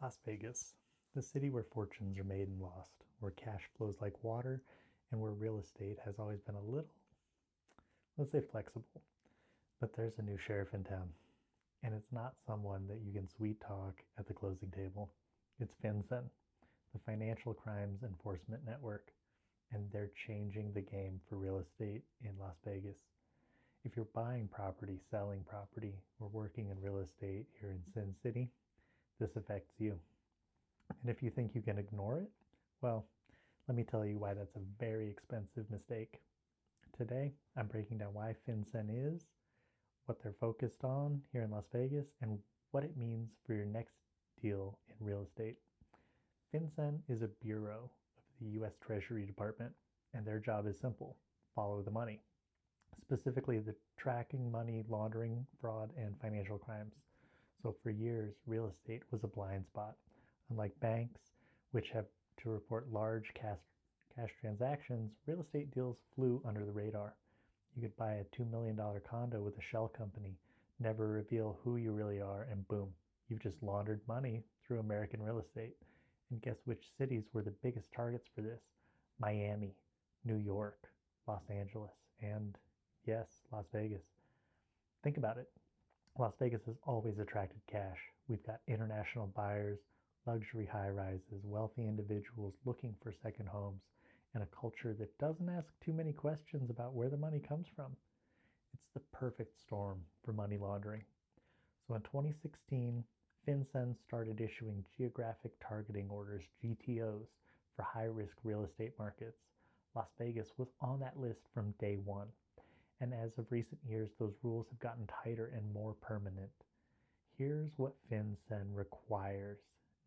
Las Vegas, the city where fortunes are made and lost, where cash flows like water, and where real estate has always been a little, let's say, flexible. But there's a new sheriff in town, and it's not someone that you can sweet talk at the closing table. It's FinCEN, the Financial Crimes Enforcement Network, and they're changing the game for real estate in Las Vegas. If you're buying property, selling property, or working in real estate here in Sin City, this affects you. And if you think you can ignore it, well, let me tell you why that's a very expensive mistake. Today, I'm breaking down why FinCEN is, what they're focused on here in Las Vegas, and what it means for your next deal in real estate. FinCEN is a bureau of the U.S. Treasury Department, and their job is simple: follow the money. Specifically, the tracking money laundering, fraud, and financial crimes. So for years, real estate was a blind spot. Unlike banks, which have to report large cash transactions, real estate deals flew under the radar. You could buy a $2 million condo with a shell company, never reveal who you really are, and boom, you've just laundered money through American real estate. And guess which cities were the biggest targets for this? Miami, New York, Los Angeles, and yes, Las Vegas. Think about it. Las Vegas has always attracted cash. We've got international buyers, luxury high rises, wealthy individuals looking for second homes, and a culture that doesn't ask too many questions about where the money comes from. It's the perfect storm for money laundering. So in 2016, FinCEN started issuing geographic targeting orders, GTOs, for high-risk real estate markets. Las Vegas was on that list from day one. And as of recent years, those rules have gotten tighter and more permanent. Here's what FinCEN requires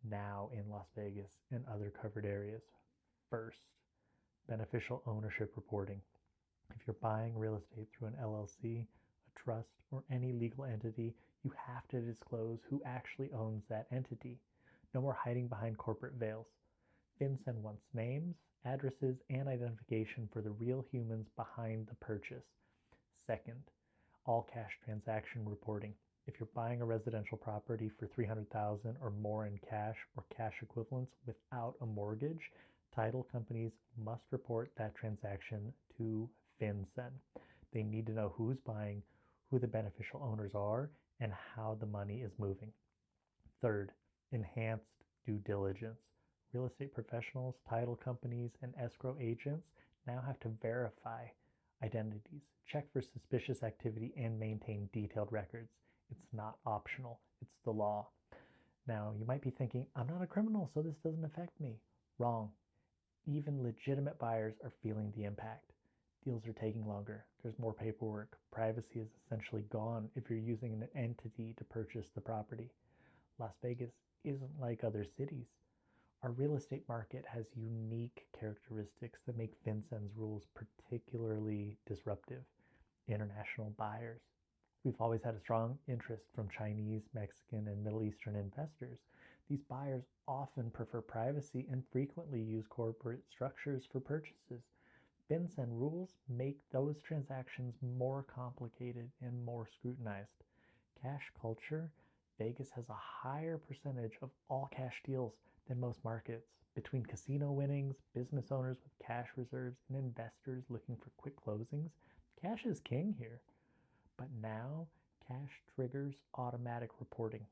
now in Las Vegas and other covered areas. First, beneficial ownership reporting. If you're buying real estate through an LLC, a trust, or any legal entity, you have to disclose who actually owns that entity. No more hiding behind corporate veils. FinCEN wants names, addresses, and identification for the real humans behind the purchase. Second, all cash transaction reporting. If you're buying a residential property for $300,000 or more in cash or cash equivalents without a mortgage, title companies must report that transaction to FinCEN. They need to know who's buying, who the beneficial owners are, and how the money is moving. Third, enhanced due diligence. Real estate professionals, title companies, and escrow agents now have to verify identities, check for suspicious activity, and maintain detailed records. It's not optional. It's the law. Now, you might be thinking, I'm not a criminal, so this doesn't affect me. Wrong. Even legitimate buyers are feeling the impact. Deals are taking longer. There's more paperwork. Privacy is essentially gone if you're using an entity to purchase the property. Las Vegas isn't like other cities. Our real estate market has unique characteristics that make FinCEN's rules particularly disruptive. International buyers. We've always had a strong interest from Chinese, Mexican, and Middle Eastern investors. These buyers often prefer privacy and frequently use corporate structures for purchases. FinCEN rules make those transactions more complicated and more scrutinized. Cash culture. Vegas has a higher percentage of all cash deals than most markets. Between casino winnings, business owners with cash reserves, and investors looking for quick closings, cash is king here. But now, cash triggers automatic reporting.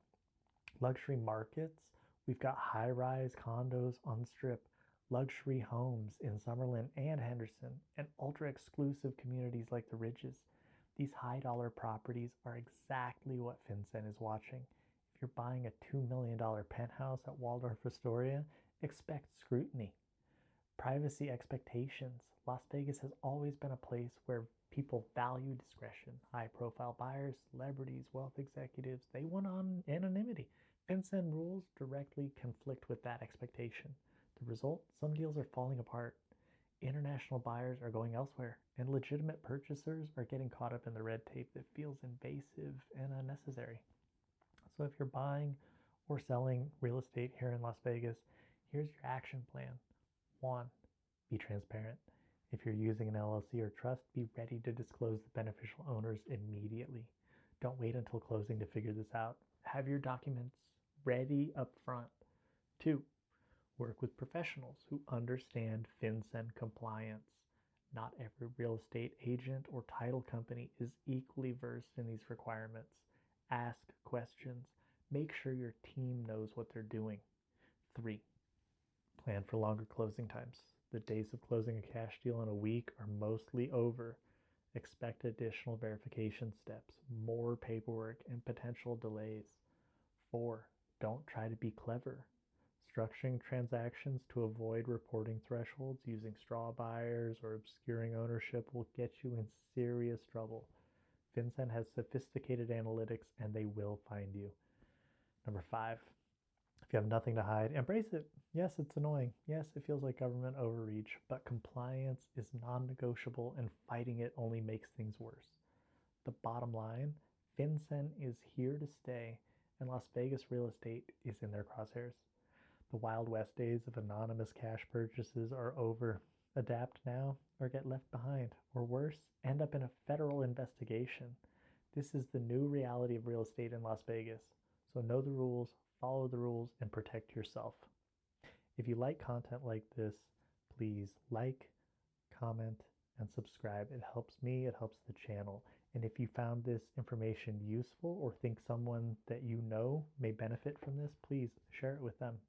Luxury markets, we've got high-rise condos on the Strip, luxury homes in Summerlin and Henderson, and ultra-exclusive communities like the Ridges. These high-dollar properties are exactly what FinCEN is watching. If you're buying a $2 million penthouse at Waldorf Astoria, expect scrutiny. Privacy expectations. Las Vegas has always been a place where people value discretion. High-profile buyers, celebrities, wealth executives, they want anonymity. FinCEN rules directly conflict with that expectation. The result? Some deals are falling apart. International buyers are going elsewhere, and legitimate purchasers are getting caught up in the red tape that feels invasive and unnecessary. So if you're buying or selling real estate here in Las Vegas, here's your action plan. 1. Be transparent. If you're using an LLC or trust, be ready to disclose the beneficial owners immediately. Don't wait until closing to figure this out. Have your documents ready up front. 2, work with professionals who understand FinCEN compliance. Not every real estate agent or title company is equally versed in these requirements. Ask questions. Make sure your team knows what they're doing. 3, plan for longer closing times. The days of closing a cash deal in a week are mostly over. Expect additional verification steps, more paperwork, and potential delays. 4, don't try to be clever. Structuring transactions to avoid reporting thresholds using straw buyers or obscuring ownership will get you in serious trouble. FinCEN has sophisticated analytics and they will find you. Number 5, if you have nothing to hide, embrace it. Yes, it's annoying. Yes, it feels like government overreach, but compliance is non-negotiable and fighting it only makes things worse. The bottom line, FinCEN is here to stay and Las Vegas real estate is in their crosshairs. The Wild West days of anonymous cash purchases are over. Adapt now or get left behind, or worse, end up in a federal investigation. This is the new reality of real estate in Las Vegas. So know the rules, follow the rules, and protect yourself. If you like content like this, please like, comment, and subscribe. It helps me, it helps the channel. And if you found this information useful or think someone that you know may benefit from this, please share it with them.